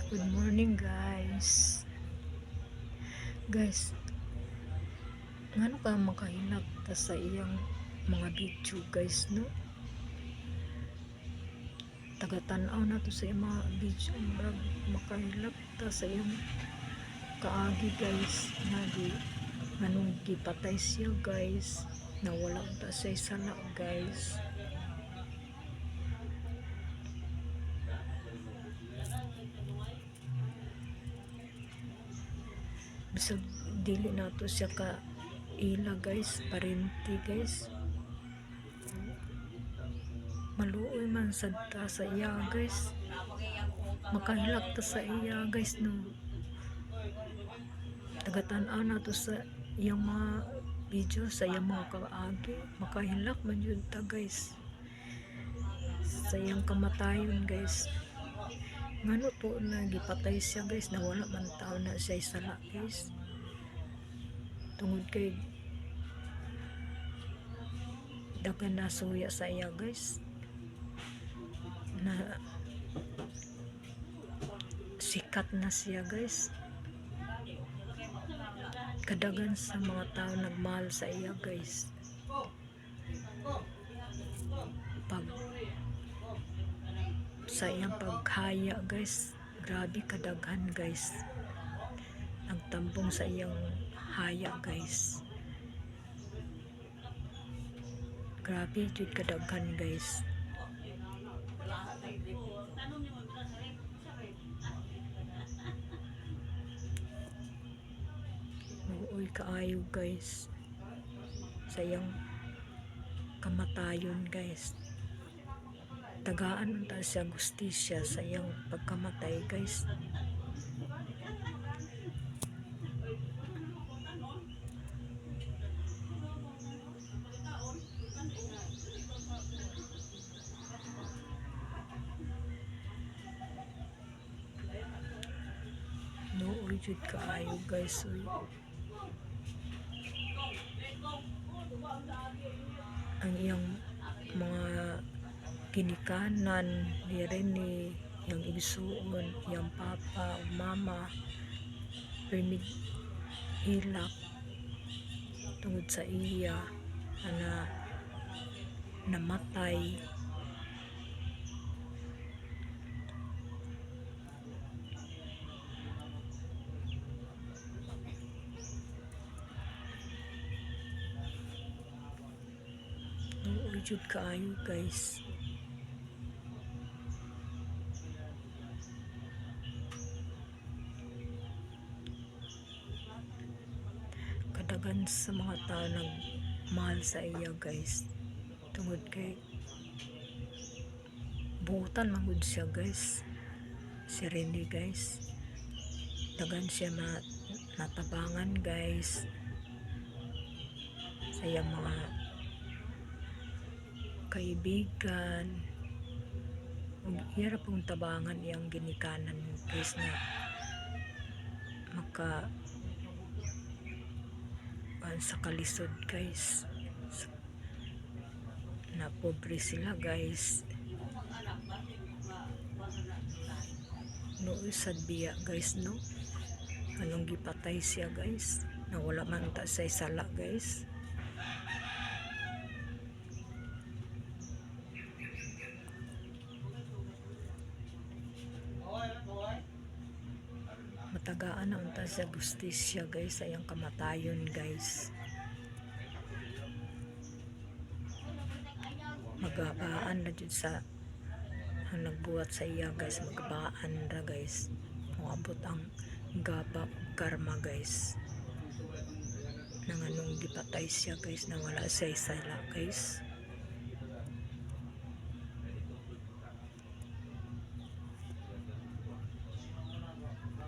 Good morning guys. Guys, ngano ka makahilak ta sa iyang mga video guys no? Taga-tanaw na to sa iyang mga video murag makahilak ta sa iyang kaagi guys nagi nganong gipatay siya guys nawala ta siya sala guys. Bisag dili nato siya ka ila guys, parente guys. Maluoy man sad ta sa iya guys. Makahilak ta sa iya guys no. Taga-tanaw na to sa iyang mga video sa iyang mga kaagi. Makahilak man yun ta guys. Sa iyang kamatayon guys. Ngano to na gipatay siya guys na wala man tao na siya sala guys. Tungod kay dagan na suya sa iya guys. Na sikat na siya guys. Kadagan sa mga tao nagmahal sa iya guys. Pag sa iyang paghaya guys, grabe kadaghan guys. Nagtambong sa iyang haya guys. Grabe jud kadaghan guys. Uy kaayo guys sa iyang kamatayon guys. Tagaan ta siya gustisya sa iyang pagkamatay guys. No uy jud kaayo guys uy. Ang iyang mga ginikanan ni Rene, yang igsuon, yang papa, mama, permig hilak tungod sa iya na namatay. Uy jud kaayo guys. Kadagan sa mga tao nagmahal sa iya guys. Tungod kay buutan magud siya guys. Si Rene guys. Dagan siya natabangan guys. Sa iyang mga kaibigan. Hirap pong tabangan iyang ginikanan guys na maka sa kalisod guys. Na pobre sila guys. No sad biya guys no. Anong gipatay siya guys. Na wala man ta sa sala guys. Matagaan na unta sa gustisya guys sa iyang kamatayon guys. Magabaan na jud sa ang nagbuhat sa iya guys, magabaan ra guys. Moabot ang gaba karma guys. Nang anong gipatay siya guys na wala siya sala guys.